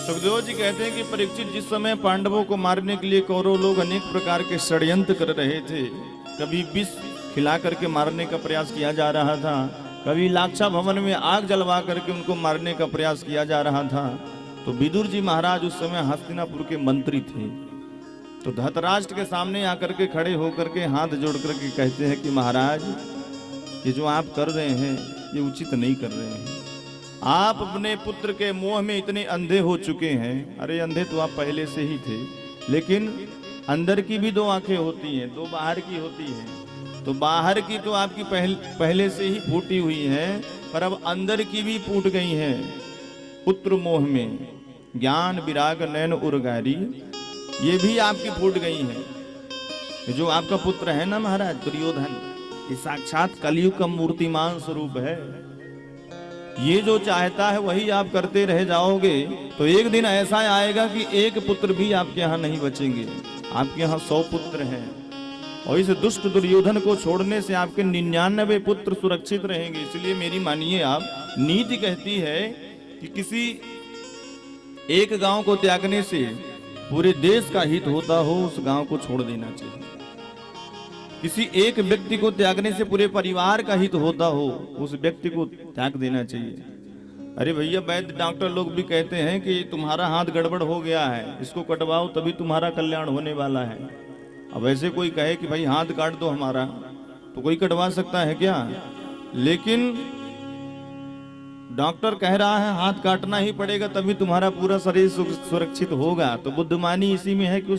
सुखदेव जी कहते हैं कि परीक्षित जिस समय पांडवों को मारने के लिए कौरव लोग अनेक प्रकार के षड्यंत्र कर रहे थे, कभी विष खिला करके मारने का प्रयास किया जा रहा था, कभी लाक्षा भवन में आग जलवा करके उनको मारने का प्रयास किया जा रहा था, तो विदुर जी महाराज उस समय हस्तिनापुर के मंत्री थे। तो धृतराष्ट्र के सामने आकर के खड़े होकर के हाथ जोड़ करके कहते हैं कि महाराज, ये जो आप कर रहे हैं ये उचित नहीं कर रहे हैं। आप अपने पुत्र के मोह में इतने अंधे हो चुके हैं। अरे अंधे तो आप पहले से ही थे, लेकिन अंदर की भी दो आंखें होती हैं, दो बाहर की होती हैं। तो बाहर की तो आपकी पहले से ही फूटी हुई है, पर अब अंदर की भी फूट गई है। पुत्र मोह में ज्ञान विराग नैन उर्गारी, ये भी आपकी फूट गई है। जो आपका पुत्र है ना महाराज दुर्योधन, ये साक्षात कलयुग का मूर्तिमान स्वरूप है। ये जो चाहता है वही आप करते रह जाओगे, तो एक दिन ऐसा आएगा कि एक पुत्र भी आपके यहाँ नहीं बचेंगे। आपके यहाँ 100 पुत्र हैं, और इस दुष्ट दुर्योधन को छोड़ने से आपके 99 पुत्र सुरक्षित रहेंगे। इसलिए मेरी मानिए आप, नीति कहती है कि किसी एक गांव को त्यागने से पूरे देश का हित होता हो, उस गांव को छोड़ देना चाहिए। किसी एक व्यक्ति को त्यागने से पूरे परिवार का हित होता हो, उस व्यक्ति को त्याग देना चाहिए। अरे भैया, वैद्य डॉक्टर लोग भी कहते हैं कि तुम्हारा हाथ गड़बड़ हो गया है, इसको कटवाओ तभी तुम्हारा कल्याण होने वाला है। अब ऐसे कोई कहे कि भाई हाथ काट दो हमारा, तो कोई कटवा सकता है क्या? लेकिन डॉक्टर कह रहा है हाथ काटना ही पड़ेगा तभी तुम्हारा पूरा शरीर सुरक्षित होगा, तो बुद्धिमानी इसी में है कि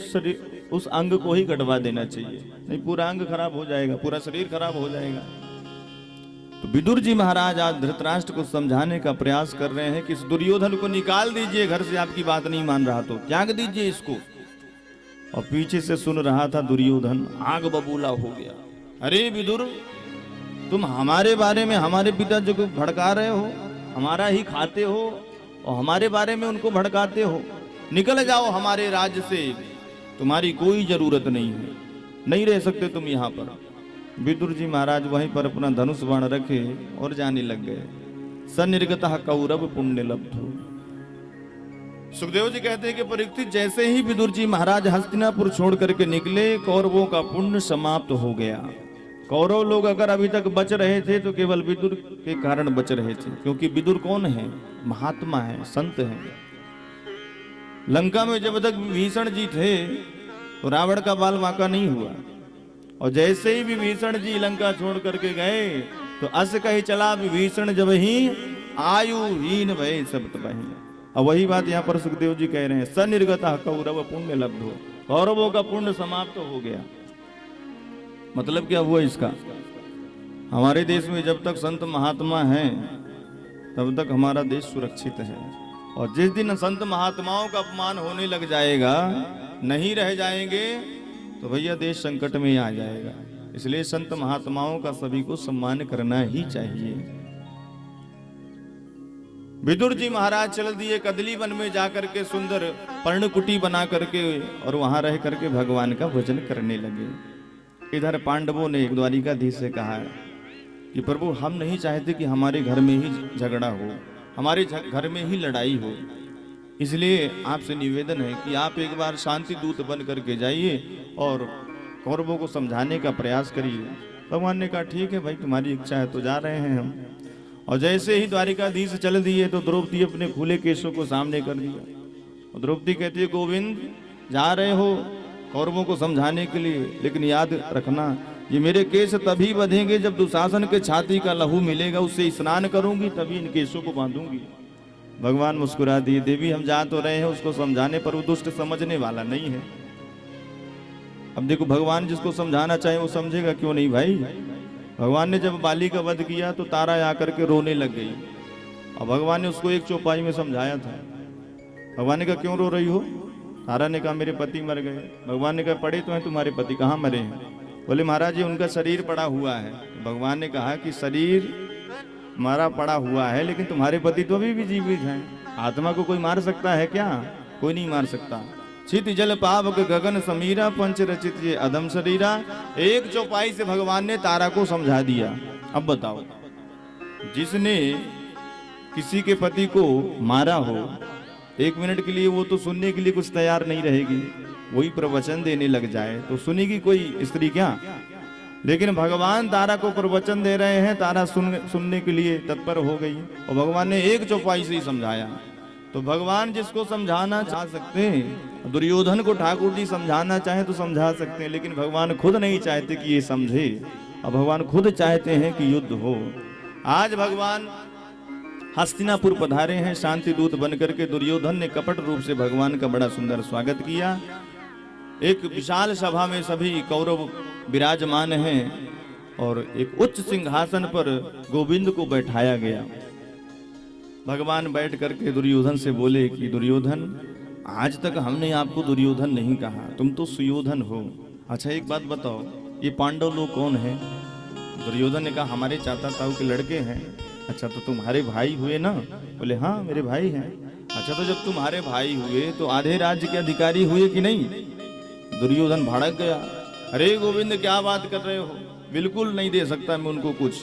उस अंग को ही कटवा देना चाहिए, नहीं पूरा अंग खराब हो जाएगा, पूरा शरीर खराब हो जाएगा। तो विदुर जी महाराज आज धृतराष्ट्र को समझाने का प्रयास कर रहे हैं कि इस दुर्योधन को निकाल दीजिए घर से, आपकी बात नहीं मान रहा तो त्याग दीजिए इसको। और पीछे से सुन रहा था दुर्योधन, आग बबूला हो गया। अरे विदुर, तुम हमारे बारे में हमारे पिताजी को भड़का रहे हो, हमारा ही खाते हो और हमारे बारे में उनको भड़काते हो। निकल जाओ हमारे राज्य से, तुम्हारी कोई जरूरत नहीं है, नहीं रह सकते तुम यहाँ पर। विदुर जी महाराज वहीं पर अपना धनुष बाण रखे और जाने लग गए। सनिर्गतः कौरव पुण्य लब्धो। सुखदेव जी कहते हैं कि परीक्षित जैसे ही विदुर जी महाराज हस्तिनापुर छोड़ करके निकले, कौरवों का पुण्य समाप्त हो गया। कौरव लोग अगर अभी तक बच रहे थे तो केवल विदुर के कारण बच रहे थे, क्योंकि विदुर कौन है? महात्मा है, संत है। लंका में जब तक विभीषण जी थे तो रावण का बाल वाका नहीं हुआ, और जैसे ही विभीषण जी लंका छोड़ करके गए तो अस कही चला विभीषण जब ही आयुहीन भय सब तबाही। और वही बात यहाँ पर सुखदेव जी कह रहे हैं, सनिर्गतः कौरव पुण्य लब्धो, कौरवों का पुण्य समाप्त हो गया। मतलब क्या हुआ इसका? हमारे देश में जब तक संत महात्मा हैं तब तक हमारा देश सुरक्षित है, और जिस दिन संत महात्माओं का अपमान होने लग जाएगा, नहीं रह जाएंगे, तो भैया देश संकट में आ जाएगा। इसलिए संत महात्माओं का सभी को सम्मान करना ही चाहिए। विदुर जी महाराज चल दिए कदली वन में जाकर के सुंदर पर्णकुटी बना करके, और वहां रह करके भगवान का भजन करने लगे। इधर पांडवों ने द्वारिकाधीश से कहा कि प्रभु, हम नहीं चाहते कि हमारे घर में ही झगड़ा हो, हमारे घर में ही लड़ाई हो, इसलिए आपसे निवेदन है कि आप एक बार शांति दूत बन करके जाइए और कौरवों को समझाने का प्रयास करिए। भगवान ने कहा ठीक है भाई, तुम्हारी इच्छा है तो जा रहे हैं हम। और जैसे ही द्वारिकाधीश चल दिए तो द्रौपदी अपने खुले केशों को सामने कर दिया, और द्रौपदी कहती है गोविंद, जा रहे हो कौरवों को समझाने के लिए, लेकिन याद रखना ये मेरे केश तभी बंधेंगे जब दुशासन के छाती का लहू मिलेगा, उससे स्नान करूंगी तभी इन केशों को बांधूंगी। भगवान मुस्कुरा दिए, देवी हम जा तो रहे हैं उसको समझाने, पर वो दुष्ट समझने वाला नहीं है। अब देखो, भगवान जिसको समझाना चाहे वो समझेगा, क्यों नहीं भाई? भगवान ने जब बाली का वध किया तो तारा आकर के रोने लग गई, और भगवान ने उसको एक चौपाई में समझाया था। भगवान ने कहा क्यों रो रही हो? तारा ने कहा मेरे पति मर गए। भगवान ने कहा पड़े तो हैं तुम्हारे पति, कहाँ मरे हैं? बोले महाराज जी उनका शरीर पड़ा हुआ है। भगवान ने कहा कि शरीर हमारा पड़ा हुआ है, लेकिन तुम्हारे पति तो अभी भी जीवित हैं। आत्मा को कोई मार सकता है क्या? कोई नहीं मार सकता। चित जल पावक गगन समीरा, पंच रचित ये अदम शरीरा। एक चौपाई से भगवान ने तारा को समझा दिया। अब बताओ, जिसने किसी के पति को मारा हो 1 मिनट के लिए वो तो सुनने के लिए कुछ तैयार नहीं रहेगी, वही प्रवचन देने लग जाए तो सुनेगी कोई स्त्री क्या? लेकिन भगवान तारा को प्रवचन दे रहे हैं, तारा सुनने के लिए तत्पर हो गई और भगवान ने एक चौपाई से ही समझाया। तो भगवान जिसको समझाना चाह सकते हैं, दुर्योधन को ठाकुर जी समझाना चाहे तो समझा सकते हैं, लेकिन भगवान खुद नहीं चाहते कि ये समझे, और भगवान खुद चाहते हैं कि युद्ध हो। आज भगवान हस्तिनापुर पधारे हैं शांति दूत बनकर के। दुर्योधन ने कपट रूप से भगवान का बड़ा सुंदर स्वागत किया। एक विशाल सभा में सभी कौरव विराजमान हैं और एक उच्च सिंहासन पर गोविंद को बैठाया गया। भगवान बैठ करके दुर्योधन से बोले कि दुर्योधन, आज तक हमने आपको दुर्योधन नहीं कहा, तुम तो सुयोधन हो। अच्छा एक बात बताओ, ये पांडव लोग कौन है? दुर्योधन ने कहा हमारे चाचा ताऊ के लड़के हैं। अच्छा तो तुम्हारे भाई हुए ना? बोले हाँ मेरे भाई हैं। अच्छा तो जब तुम्हारे भाई हुए तो आधे राज्य के अधिकारी हुए कि नहीं? दुर्योधन भड़क गया, अरे गोविंद क्या बात कर रहे हो, बिल्कुल नहीं दे सकता मैं उनको कुछ।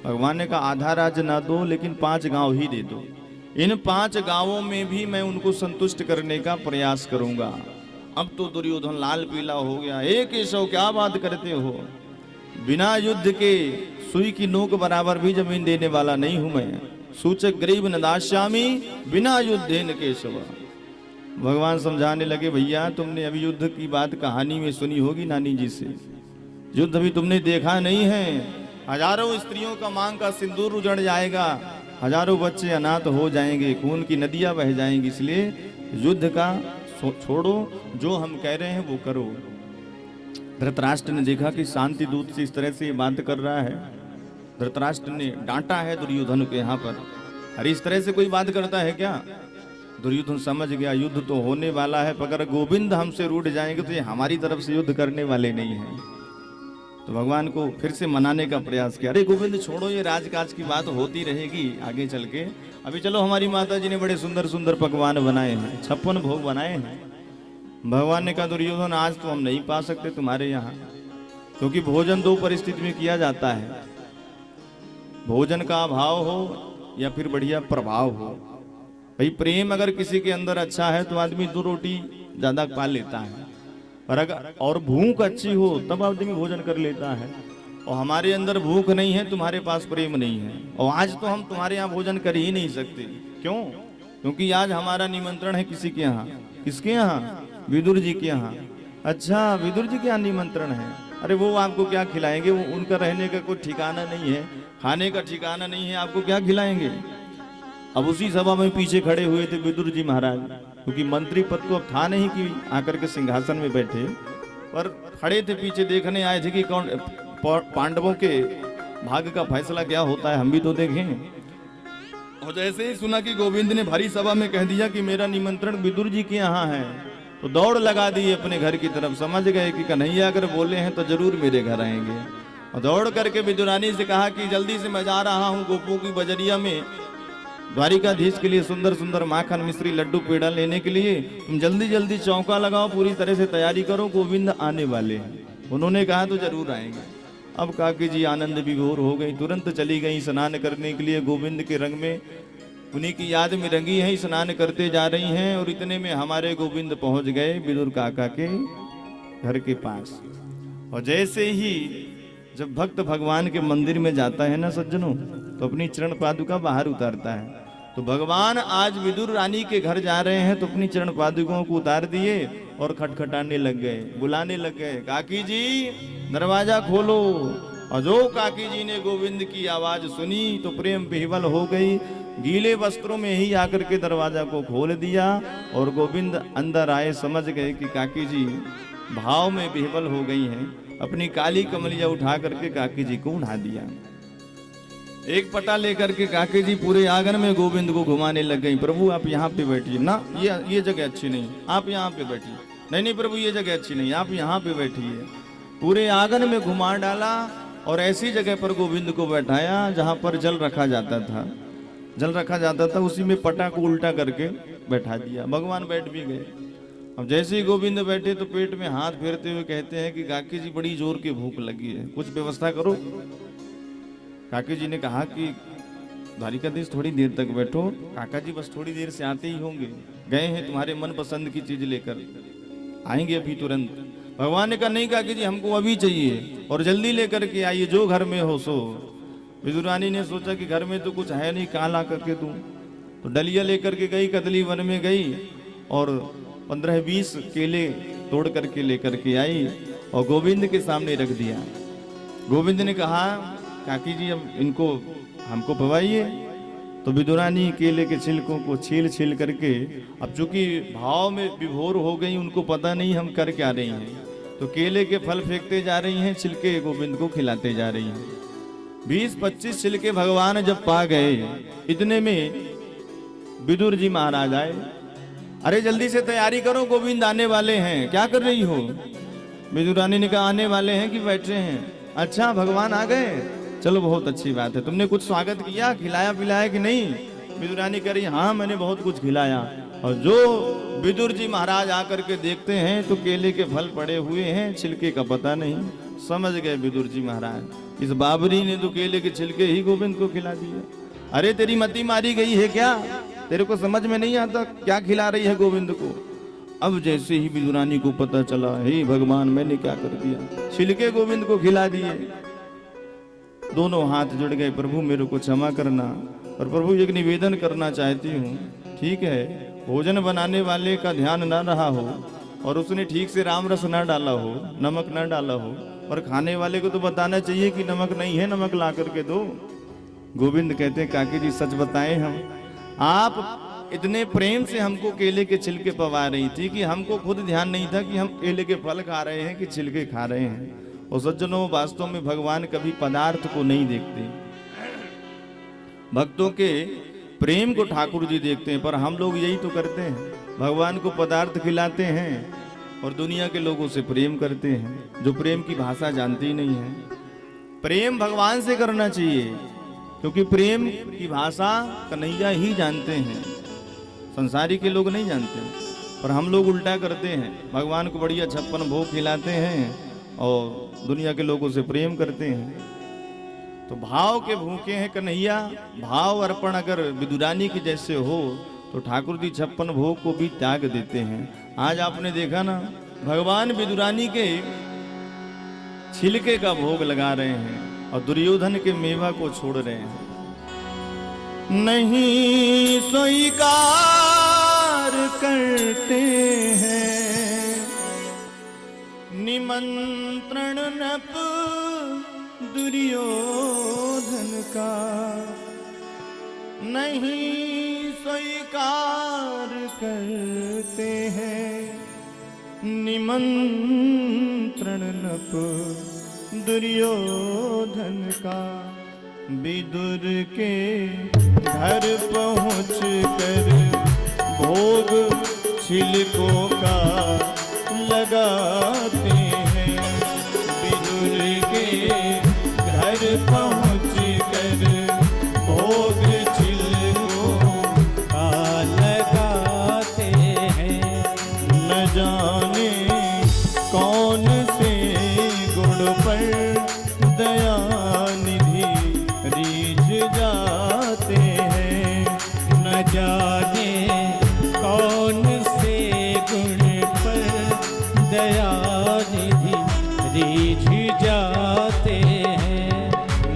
भगवान ने कहा आधा राज्य ना दो, लेकिन 5 गांव ही दे दो। इन 5 गांवों में भी मैं उनको संतुष्ट करने का प्रयास करूंगा। अब तो दुर्योधन लाल पीला हो गया। एक केशव क्या बात करते हो, बिना युद्ध के सुई की नोक बराबर भी जमीन देने वाला नहीं हूं मैं। सूचक गरीब न दास्यामी बिना युद्धेन केशव। भगवान समझाने लगे, भैया तुमने अभी युद्ध की बात कहानी में सुनी होगी नानी जी से, युद्ध भी तुमने देखा नहीं है। हजारों स्त्रियों का मांग का सिंदूर उजड़ जाएगा, हजारों बच्चे अनाथ हो जाएंगे, खून की नदियां बह जाएंगी। इसलिए युद्ध का छोड़ो, जो हम कह रहे हैं वो करो। धृतराष्ट्र ने देखा कि शांति दूत से इस तरह से बात कर रहा है। धृतराष्ट्र ने डांटा है दुर्योधन के यहाँ पर, अरे इस तरह से कोई बात करता है क्या? दुर्योधन समझ गया युद्ध तो होने वाला है, पर अगर गोविंद हमसे रूठ जाएंगे तो ये हमारी तरफ से युद्ध करने वाले नहीं हैं। तो भगवान को फिर से मनाने का प्रयास किया, अरे गोविंद छोड़ो, ये राजकाज की बात होती रहेगी आगे चल के। अभी चलो हमारी माता जी ने बड़े सुंदर सुंदर पकवान बनाए हैं, 56 भोग बनाए हैं। भगवान ने कहा दुर्योधन आज तो हम नहीं पा सकते तुम्हारे यहाँ, क्योंकि भोजन 2 परिस्थिति में किया जाता है, भोजन का अभाव हो या फिर बढ़िया प्रभाव हो। भाई प्रेम अगर किसी के अंदर अच्छा है तो आदमी 2 रोटी ज्यादा पा लेता है, पर अगर और भूख अच्छी हो तब आदमी भोजन कर लेता है। और हमारे अंदर भूख नहीं है, तुम्हारे पास प्रेम नहीं है, और आज तो हम तुम्हारे यहाँ भोजन कर ही नहीं सकते। क्यों? क्योंकि आज हमारा निमंत्रण है किसी के यहाँ। किसके यहाँ? विदुर जी के यहाँ। अच्छा विदुर जी के यहाँ निमंत्रण है? अरे वो आपको क्या खिलाएंगे, वो उनका रहने का कोई ठिकाना नहीं है, खाने का ठिकाना नहीं है, आपको क्या खिलाएंगे? अब उसी सभा में पीछे खड़े हुए थे विदुर जी महाराज, क्योंकि मंत्री पद तो अब था नहीं कि आकर के सिंहासन में बैठे, पर खड़े थे पीछे, देखने आए थे कि कौन पांडवों के भाग्य का फैसला क्या होता है, हम भी तो देखें। और जैसे ही सुना कि गोविंद ने भारी सभा में कह दिया कि मेरा निमंत्रण विदुर जी के यहाँ है, तो दौड़ लगा दी अपने घर की तरफ। समझ गए कि कन्हैया अगर बोले हैं तो जरूर मेरे घर आएंगे। और दौड़ करके विदुरानी से कहा कि जल्दी से मैं जा रहा हूँ गोपों की बजरिया में द्वारिकाधीश के लिए सुंदर सुंदर माखन मिश्री लड्डू पेड़ा लेने के लिए, तुम जल्दी जल्दी चौका लगाओ, पूरी तरह से तैयारी करो, गोविंद आने वाले हैं। उन्होंने कहा तो जरूर आएंगे। अब काकी जी आनंद विभोर हो गई, तुरंत चली गई स्नान करने के लिए, गोविंद के रंग में उन्हीं की याद में रंगी है, स्नान करते जा रही हैं। और इतने में हमारे गोविंद पहुंच गए विदुर काका के घर के पास। और जैसे ही जब भक्त भगवान के मंदिर में जाता है ना सज्जनों, तो अपनी चरण पादुका बाहर उतारता है। तो भगवान आज विदुर रानी के घर जा रहे हैं, तो अपनी चरण पादुकों को उतार दिए और खटखटाने लग गए, बुलाने लग गए, काकी जी दरवाजा खोलो। और जो काकी जी ने गोविंद की आवाज सुनी तो प्रेम विह्वल हो गई, गीले वस्त्रों में ही आकर के दरवाजा को खोल दिया और गोविंद अंदर आए। समझ गए कि काकी जी भाव में विह्वल हो गई हैं। अपनी काली कमलिया उठा करके काकी जी को उठा दिया। एक पटा लेकर के काकी जी पूरे आंगन में गोविंद को घुमाने लग गई। प्रभु आप यहाँ पे बैठिए ना, ये जगह अच्छी नहीं, आप यहाँ पे बैठिए। नहीं नहीं प्रभु ये जगह अच्छी नहीं, आप यहाँ पे बैठिए। पूरे आंगन में घुमा डाला और ऐसी जगह पर गोविंद को बैठाया जहाँ पर जल रखा जाता था। जल रखा जाता था उसी में पटा को उल्टा करके बैठा दिया। भगवान बैठ भी गए। अब जैसे ही गोविंद बैठे तो पेट में हाथ फेरते हुए कहते हैं कि काकी जी बड़ी जोर की भूख लगी है, कुछ व्यवस्था करो। काकी जी ने कहा कि द्वारिकाधीश थोड़ी देर तक बैठो। काका जी बस थोड़ी देर से आते ही होंगे। गए हैं तुम्हारे मन पसंद की चीज लेकर, आएंगे अभी तुरंत। भगवान ने कहा नहीं कहा कि जी हमको अभी चाहिए और जल्दी लेकर के आइए, जो घर में हो सो। विदुर रानी ने सोचा कि घर में तो कुछ है नहीं, कहाँ ला करके दूं। तो डलिया लेकर के गई, कदली वन में गई और 15-20 केले तोड़ करके लेकर के आई और गोविंद के सामने रख दिया। गोविंद ने कहा काकी जी अब इनको हमको पवाइए। तो विदुरानी केले के छिलकों को छील छील करके, अब चूंकि भाव में विभोर हो गई, उनको पता नहीं हम कर क्या रही हैं, तो केले के फल फेंकते जा रही हैं, छिलके गोविंद को खिलाते जा रही हैं। 20-25 छिलके भगवान जब पा गए, इतने में विदुर जी महाराज आए। अरे जल्दी से तैयारी करो, गोविंद आने वाले हैं। क्या कर रही हो? विदुरानी ने कहा आने वाले हैं कि बैठे हैं। अच्छा भगवान आ गए, चलो बहुत अच्छी बात है। तुमने कुछ स्वागत किया, खिलाया पिलाया कि नहीं? विदुरानी कह रही हाँ मैंने बहुत कुछ खिलाया। और जो विदुर जी महाराज आकर के देखते हैं तो केले के फल पड़े हुए हैं, छिलके का पता नहीं। समझ गए विदुर जी महाराज, इस बाबरी ने तो केले के छिलके ही गोविंद को खिला दिए। अरे तेरी मति मारी गई है क्या? तेरे को समझ में नहीं आता क्या खिला रही है गोविंद को? अब जैसे ही विदुरानी को पता चला, हे भगवान मैंने क्या कर दिया, छिलके गोविंद को खिला दिए। दोनों हाथ जुड़ गए, प्रभु मेरे को क्षमा करना। और प्रभु एक निवेदन करना चाहती हूँ, ठीक है भोजन बनाने वाले का ध्यान ना रहा हो और उसने ठीक से राम रस ना डाला हो, नमक ना डाला हो, और खाने वाले को तो बताना चाहिए कि नमक नहीं है, नमक ला करके दो। गोविंद कहते हैं काकी जी सच बताएं, हम आप इतने प्रेम से हमको केले के छिलके पवा रही थी कि हमको खुद ध्यान नहीं था कि हम केले के फल खा रहे हैं कि छिलके खा रहे हैं। और सज्जनों वास्तव में भगवान कभी पदार्थ को नहीं देखते, भक्तों के प्रेम को ठाकुर जी देखते हैं। पर हम लोग यही तो करते हैं, भगवान को पदार्थ खिलाते हैं और दुनिया के लोगों से प्रेम करते हैं जो प्रेम की भाषा जानते ही नहीं है। प्रेम भगवान से करना चाहिए क्योंकि प्रेम की भाषा कन्हैया ही जानते हैं, संसारी के लोग नहीं जानते। पर हम लोग उल्टा करते हैं, भगवान को बढ़िया 56 भोग खिलाते हैं और दुनिया के लोगों से प्रेम करते हैं। तो भाव के भूखे हैं कन्हैया। भाव अर्पण अगर विदुरानी की जैसे हो तो ठाकुर जी 56 भोग को भी त्याग देते हैं। आज आपने देखा ना, भगवान विदुरानी के छिलके का भोग लगा रहे हैं और दुर्योधन के मेवा को छोड़ रहे हैं। नहीं स्वीकार करते हैं निमंत्रण नप दुर्योधन का, नहीं स्वीकार करते हैं निमंत्रण नप दुर्योधन का। विदुर के घर पहुँच कर भोग छिलकों का लगाते हैं। विदुर के घर पहुँच कर भोग छिलकों का लगाते हैं। न जाने कौन से गुण पर दया निधि रीझ जाते हैं। न जाने कौन से गुण पर दया निधि रीझ जाते हैं।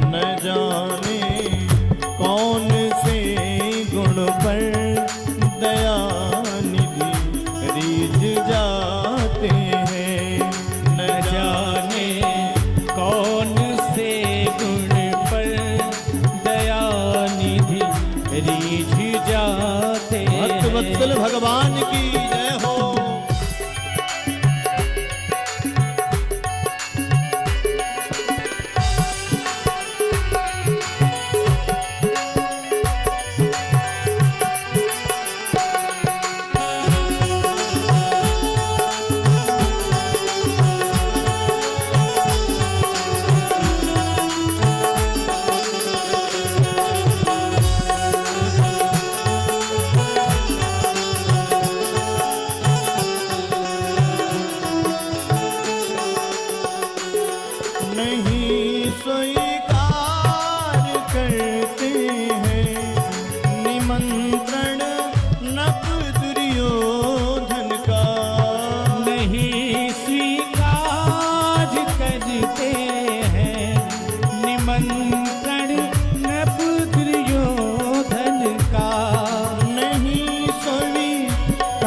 न जाने कौन से गुण पर दया निधि रीझ जाते हैं। न जाने कौन से गुण पर दया निधि रीझ जाते हैं। भक्तवत्सल भगवान की जय हो।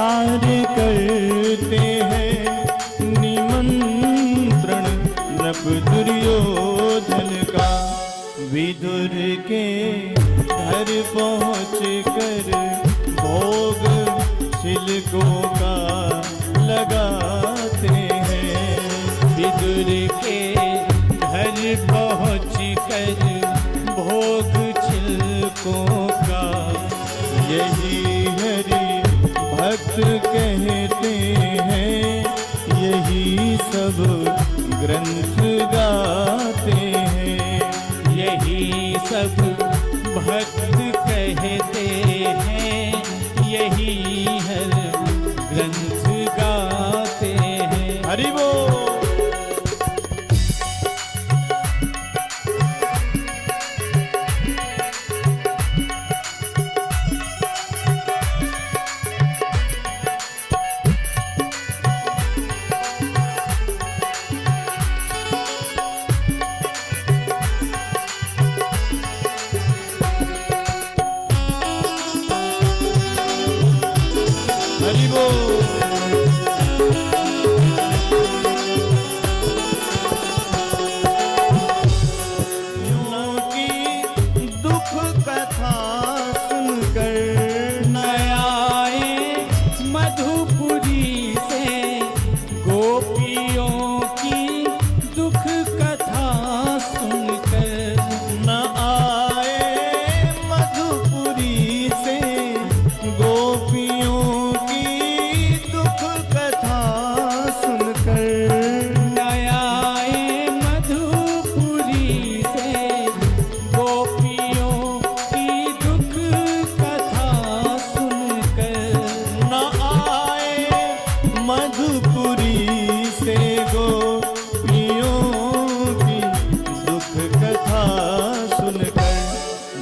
प्यार करते हैं निमंत्रण नभ दुर्योधन का। विदुर के घर पहुँच कर भोग छिलकों का लगाते हैं। विदुर के घर पहुँच कर भोग छिलकों का, यही हरि भक्त कहते हैं, यही सब ग्रंथ गाते हैं। यही सब भक्त कहते हैं, यही हर ग्रंथ गाते हैं। हरि बोल। हरि बोल। की दुख कथा सुनकर नयाए मधुपुरी से, गोपियों की दुख कथा सुनकर। न आए मधुपुरी से, गोपियों की दुख कथा सुनकर। नयाए मधुपुरी से, गोपियों की दुख कथा सुनकर। न आए मधुपुरी से, गोपियों की दुख कथा सुनकर।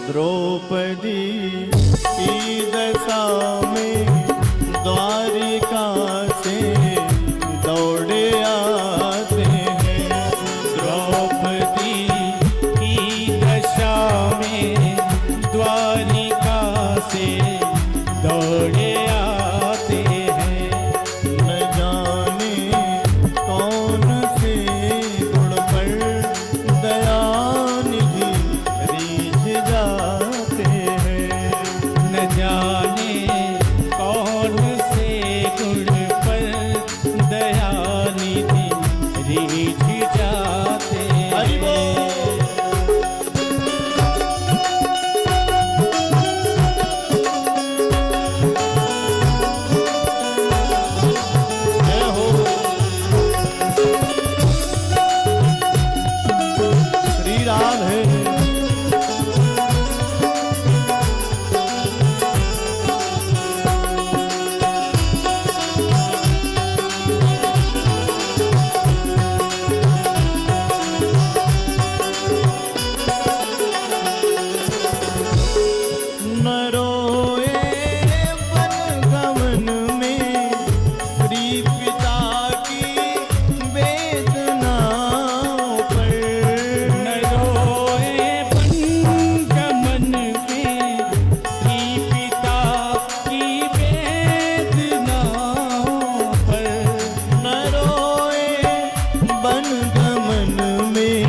द्रौपदी की दशा में द्वारिका से दौड़े आते हैं। द्रौपदी की दशा में द्वारिका से दौड़े आते हैं। न जाने कौन से गुण पर दयानिधि रीझ जाते हैं। न जाने कौन से गुण पर दयानिधि रीझ जाते हरि हैं। बोल। जय हो। श्री राधे। न रोए वन गमन में श्री पिता की वेदनाओं पर। न रोए वनगमन में श्री पिता की वेदनाओं पर। न रोए वन गमन में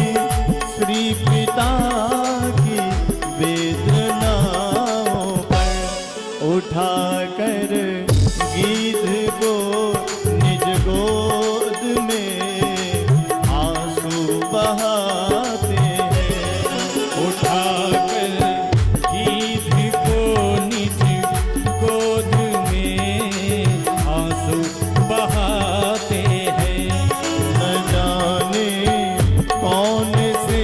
श्री पिता की वेदनाओं पर। उठा कर गीध को निज गोद में आंसू बहाते हैं। उठाकर गीध को निज गोद में आंसू बहाते हैं। न जाने कौन से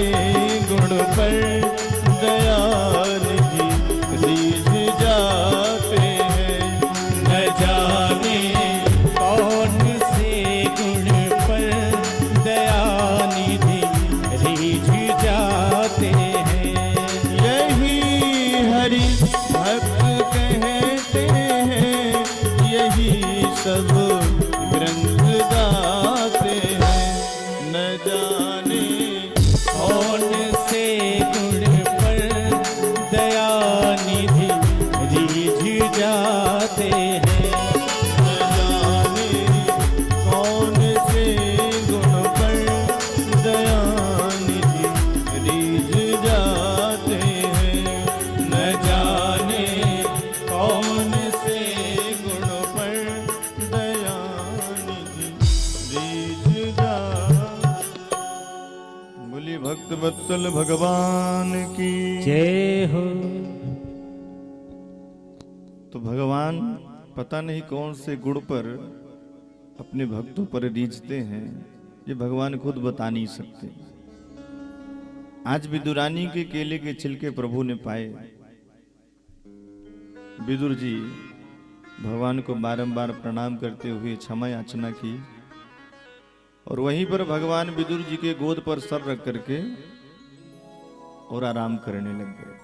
गुण पर दयानिधि रीझ जाते हैं। न जाने कौन से गुण पर दयानिधि रीझ जाते हैं। यही हरि भक्त कहते हैं, यही सब ग्रंथ गाते हैं। न जाने कौन से गुण पर दयानिधि रीझ जाते हैं। भक्त वत्सल भगवान की। जय हो। तो भगवान पता नहीं कौन से गुण पर अपने भक्तों पर रीझते हैं, ये भगवान खुद बता नहीं सकते। आज विदुरानी के केले के छिलके प्रभु ने पाए। विदुर जी भगवान को बारंबार प्रणाम करते हुए क्षमा याचना की और वहीं पर भगवान विदुर जी के गोद पर सर रख करके और आराम करने लग गए।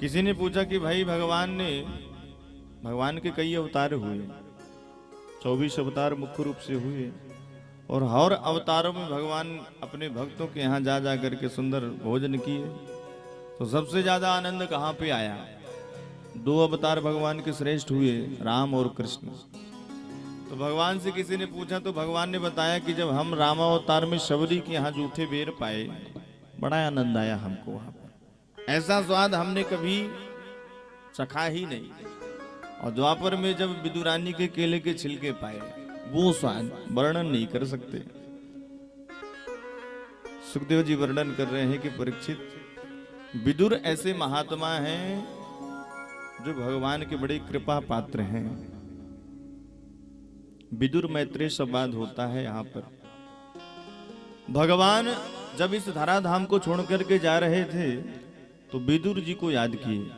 किसी ने पूछा कि भाई भगवान के कई अवतार हुए, 24 अवतार मुख्य रूप से हुए और हर अवतारों में भगवान अपने भक्तों के यहाँ जा जा करके सुंदर भोजन किए, तो सबसे ज्यादा आनंद कहाँ पे आया? 2 अवतार भगवान के श्रेष्ठ हुए, राम और कृष्ण। तो भगवान से किसी ने पूछा तो भगवान ने बताया कि जब हम रामावतार में शबरी के यहाँ जूठे बेर पाए, बड़ा आनंद आया हमको वहां पर। ऐसा स्वाद हमने कभी चखा ही नहीं। और द्वापर में जब विदुरानी के केले के छिलके पाए, वो स्वाद वर्णन नहीं कर सकते। सुखदेव जी वर्णन कर रहे हैं कि परीक्षित, विदुर ऐसे महात्मा हैं जो भगवान के बड़े कृपा पात्र हैं। विदुर मैत्रेय संवाद होता है यहाँ पर। भगवान जब इस धराधाम को छोड़ करके जा रहे थे तो विदुर जी को याद किए।